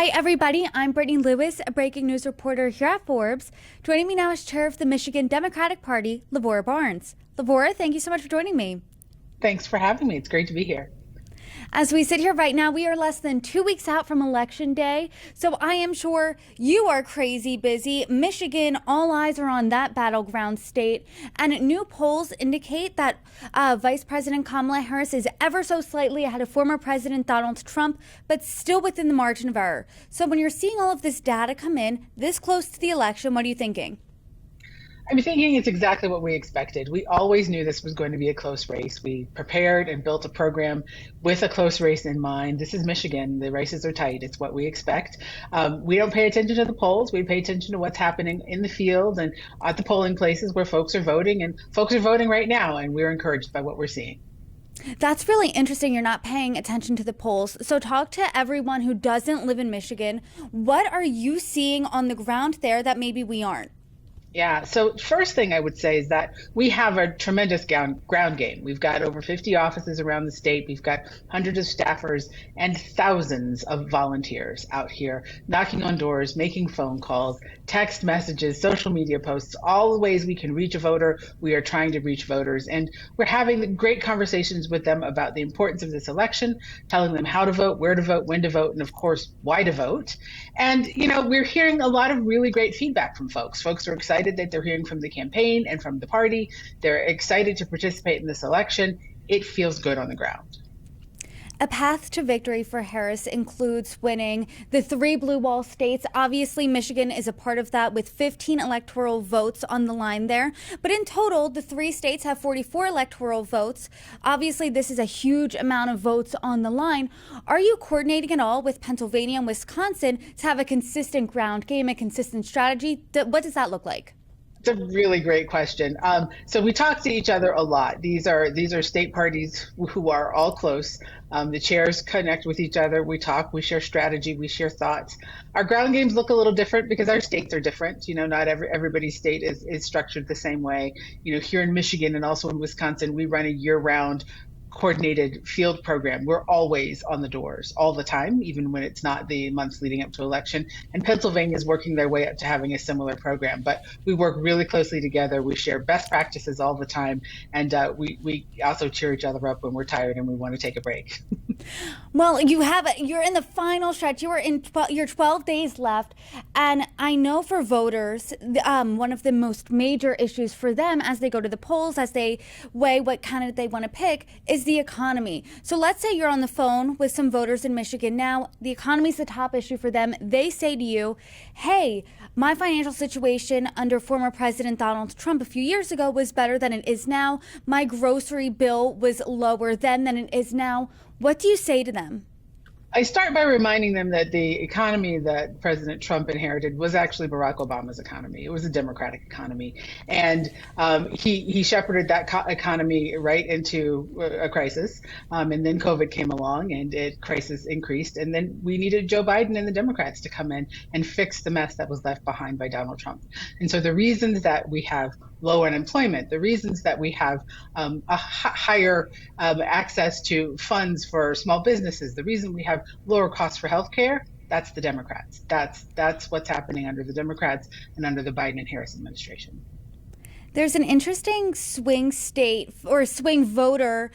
Hi, everybody. I'm Brittany Lewis, a breaking news reporter here at Forbes. Joining me now is Chair of the Michigan Democratic Party, Lavora Barnes. Lavora, thank you so much for joining me. Thanks for having me. It's great to be here. As we sit here right now, we are less than 2 weeks out from Election Day, so I am sure you are crazy busy. Michigan, all eyes are on that battleground state, and new polls indicate that Vice President Kamala Harris is ever so slightly ahead of former President Donald Trump, but still within the margin of error. So when you're seeing all of this data come in this close to the election, what are you thinking? I'm thinking it's exactly what we expected. We always knew this was going to be a close race. We prepared and built a program with a close race in mind. This is Michigan. The races are tight. It's what we expect. We don't pay attention to the polls. We pay attention to what's happening in the field and at the polling places where folks are voting. And folks are voting right now, and we're encouraged by what we're seeing. That's really interesting. You're not paying attention to the polls. So talk to everyone who doesn't live in Michigan. What are you seeing on the ground there that maybe we aren't? Yeah, so first thing I would say is that we have a tremendous ground game. We've got over 50 offices around the state. We've got hundreds of staffers and thousands of volunteers out here knocking on doors, making phone calls, text messages, social media posts, all the ways we can reach a voter. We are trying to reach voters, and we're having great conversations with them about the importance of this election, telling them how to vote, where to vote, when to vote, and of course, why to vote. And, we're hearing a lot of really great feedback from folks. Folks are excited that they're hearing from the campaign and from the party. They're excited to participate in this election. It feels good on the ground. A path to victory for Harris includes winning the 3 blue wall states. Obviously, Michigan is a part of that with 15 electoral votes on the line there. But in total, the 3 states have 44 electoral votes. Obviously, this is a huge amount of votes on the line. Are you coordinating at all with Pennsylvania and Wisconsin to have a consistent ground game, a consistent strategy? What does that look like? It's a really great question. So we talk to each other a lot. These are state parties who are all close. The chairs connect with each other. We talk, we share strategy, we share thoughts. Our ground games look a little different because our states are different. Not everybody's state is structured the same way. Here in Michigan and also in Wisconsin, we run a year-round coordinated field program. We're always on the doors all the time, even when it's not the months leading up to election. And Pennsylvania is working their way up to having a similar program. But we work really closely together. We share best practices all the time. And we also cheer each other up when we're tired and we want to take a break. Well, you're in the final stretch. You're 12 days left. And I know for voters, one of the most major issues for them as they go to the polls, as they weigh what candidate they want to pick, is the economy. So let's say you're on the phone with some voters in Michigan now. The economy is the top issue for them. They say to you, hey, my financial situation under former President Donald Trump a few years ago was better than it is now. My grocery bill was lower then than it is now. What do you say to them? I start by reminding them that the economy that President Trump inherited was actually Barack Obama's economy. It was a Democratic economy. And he shepherded that economy right into a crisis. And then COVID came along and crisis increased. And then we needed Joe Biden and the Democrats to come in and fix the mess that was left behind by Donald Trump. And so the reasons that we have low unemployment, the reasons that we have a higher access to funds for small businesses, the reason we have lower costs for healthcare, that's the Democrats. That's what's happening under the Democrats and under the Biden and Harris administration. There's an interesting swing state or swing voter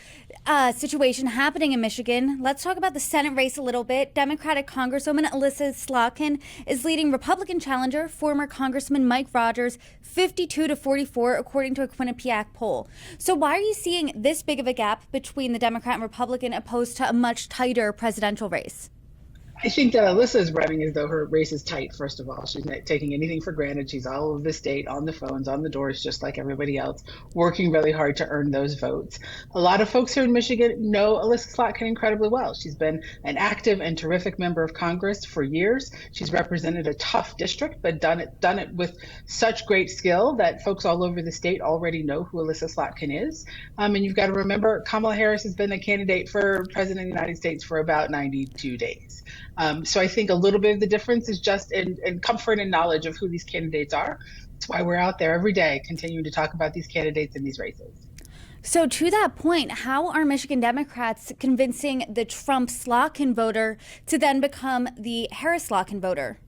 situation happening in Michigan. Let's talk about the Senate race a little bit. Democratic Congresswoman Alyssa Sloten is leading Republican challenger, former Congressman Mike Rogers, 52-44, according to a Quinnipiac poll. So why are you seeing this big of a gap between the Democrat and Republican opposed to a much tighter presidential race? I think that Alyssa is running as though her race is tight, first of all. She's not taking anything for granted. She's all over the state, on the phones, on the doors, just like everybody else, working really hard to earn those votes. A lot of folks here in Michigan know Alyssa Sloten incredibly well. She's been an active and terrific member of Congress for years. She's represented a tough district, but done it with such great skill that folks all over the state already know who Alyssa Sloten is. And you've got to remember, Kamala Harris has been a candidate for president of the United States for about 92 days. So I think a little bit of the difference is just in comfort and knowledge of who these candidates are. That's why we're out there every day continuing to talk about these candidates and these races. So, to that point, how are Michigan Democrats convincing the Trump Sloten voter to then become the Harris Sloten voter?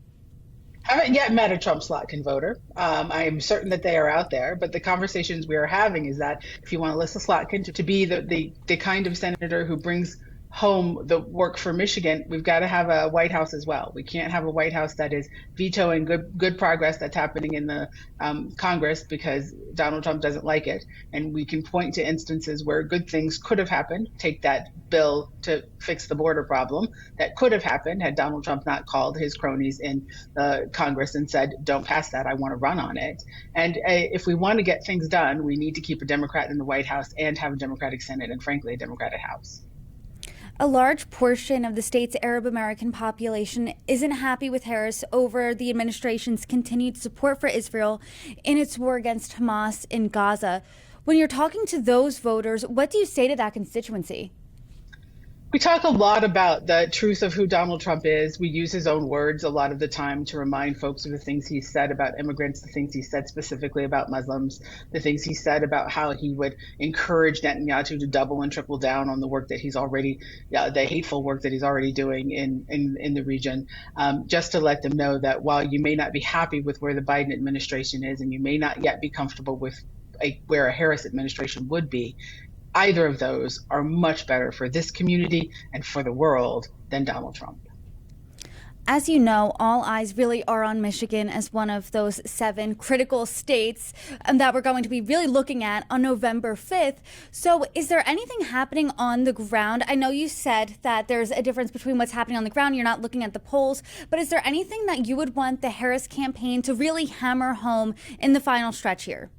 Haven't yet met a Trump Slotkin voter. I am certain that they are out there, but the conversations we are having is that if you want Alyssa Slotkin to be the kind of senator who brings home the work for Michigan, we've got to have a White House as well. We can't have a White House that is vetoing good progress that's happening in the Congress because Donald Trump doesn't like it. And we can point to instances where good things could have happened. Take that bill to fix the border problem that could have happened had Donald Trump not called his cronies in Congress and said, "Don't pass that. I want to run on it." And if we want to get things done, we need to keep a Democrat in the White House and have a Democratic Senate and, frankly, a Democratic House. A large portion of the state's Arab American population isn't happy with Harris over the administration's continued support for Israel in its war against Hamas in Gaza. When you're talking to those voters, what do you say to that constituency? We talk a lot about the truth of who Donald Trump is. We use his own words a lot of the time to remind folks of the things he said about immigrants, the things he said specifically about Muslims, the things he said about how he would encourage Netanyahu to double and triple down on the work that he's already, the hateful work that he's already doing in the region, just to let them know that while you may not be happy with where the Biden administration is and you may not yet be comfortable with where a Harris administration would be, either of those are much better for this community and for the world than Donald Trump. As you know, all eyes really are on Michigan as one of those 7 critical states that we're going to be really looking at on November 5th. So is there anything happening on the ground? I know you said that there's a difference between what's happening on the ground. You're not looking at the polls. But is there anything that you would want the Harris campaign to really hammer home in the final stretch here?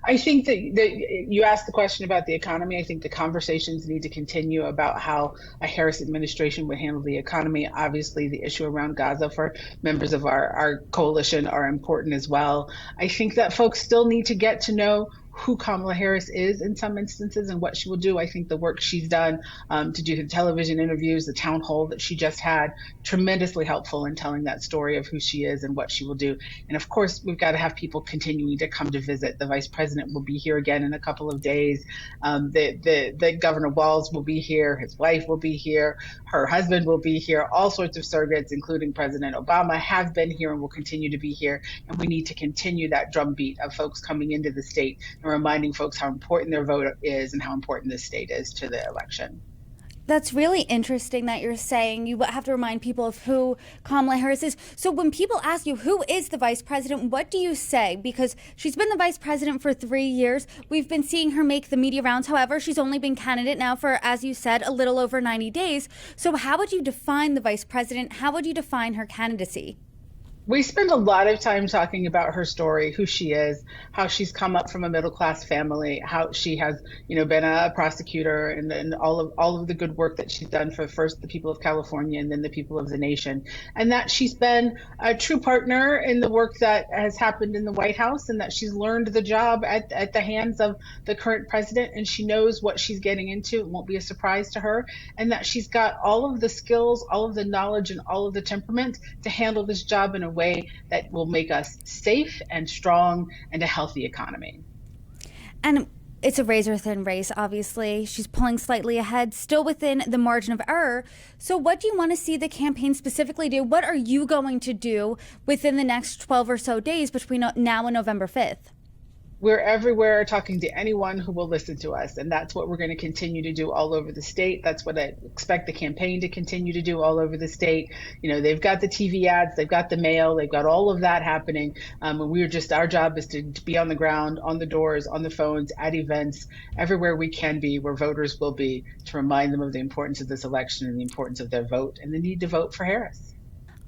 I think that you asked the question about the economy. I think the conversations need to continue about how a Harris administration would handle the economy. Obviously, the issue around Gaza for members of our coalition are important as well. I think that folks still need to get to know who Kamala Harris is in some instances and what she will do. I think the work she's done to do the television interviews, the town hall that she just had, tremendously helpful in telling that story of who she is and what she will do. And of course, we've got to have people continuing to come to visit. The vice president will be here again in a couple of days. The Governor Walz will be here. His wife will be here. Her husband will be here. All sorts of surrogates, including President Obama, have been here and will continue to be here. And we need to continue that drumbeat of folks coming into the state and reminding folks how important their vote is and how important this state is to the election. That's really interesting that you're saying you have to remind people of who Kamala Harris is. So when people ask you, who is the vice president, what do you say? Because she's been the vice president for 3 years. We've been seeing her make the media rounds. However, she's only been candidate now for, as you said, a little over 90 days. So how would you define the vice president? How would you define her candidacy? We spend a lot of time talking about her story, who she is, how she's come up from a middle class family, how she has, been a prosecutor, and all of the good work that she's done for first the people of California and then the people of the nation, and that she's been a true partner in the work that has happened in the White House, and that she's learned the job at the hands of the current president, and she knows what she's getting into. It won't be a surprise to her, and that she's got all of the skills, all of the knowledge, and all of the temperament to handle this job in a way that will make us safe and strong and a healthy economy. And it's a razor thin race, obviously. She's pulling slightly ahead, still within the margin of error. So what do you want to see the campaign specifically do? What are you going to do within the next 12 or so days between now and November 5th? We're everywhere talking to anyone who will listen to us. And that's what we're going to continue to do all over the state. That's what I expect the campaign to continue to do all over the state. They've got the TV ads, they've got the mail, they've got all of that happening. And our job is to be on the ground, on the doors, on the phones, at events, everywhere we can be, where voters will be, to remind them of the importance of this election and the importance of their vote and the need to vote for Harris.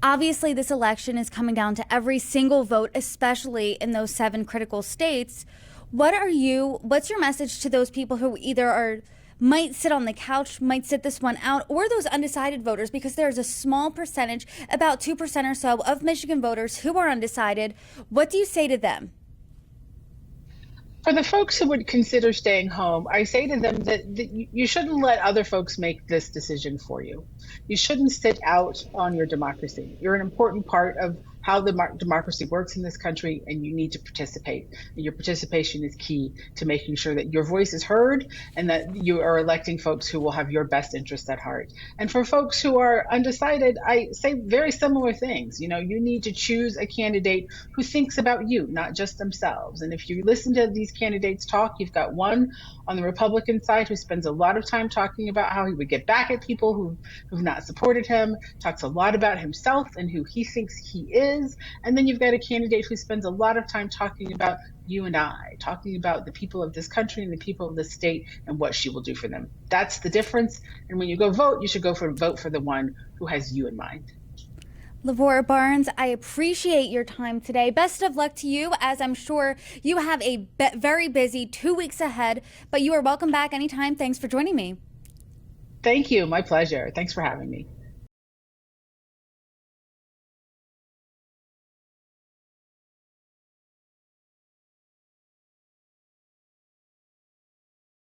Obviously, this election is coming down to every single vote, especially in those 7 critical states. What's your message to those people who either might sit on the couch, might sit this one out, or those undecided voters? Because there's a small percentage, about 2% or so, of Michigan voters who are undecided. What do you say to them? For the folks who would consider staying home, I say to them that you shouldn't let other folks make this decision for you. You shouldn't sit out on your democracy. You're an important part of how the democracy works in this country, and you need to participate. And your participation is key to making sure that your voice is heard and that you are electing folks who will have your best interest at heart. And for folks who are undecided, I say very similar things. You need to choose a candidate who thinks about you, not just themselves. And if you listen to these candidates talk, you've got one on the Republican side who spends a lot of time talking about how he would get back at people who've not supported him, talks a lot about himself and who he thinks he is. And then you've got a candidate who spends a lot of time talking about you and I, talking about the people of this country and the people of this state and what she will do for them. That's the difference. And when you go vote, you should vote for the one who has you in mind. Lavora Barnes, I appreciate your time today. Best of luck to you, as I'm sure you have a very busy 2 weeks ahead, but you are welcome back anytime. Thanks for joining me. Thank you. My pleasure. Thanks for having me.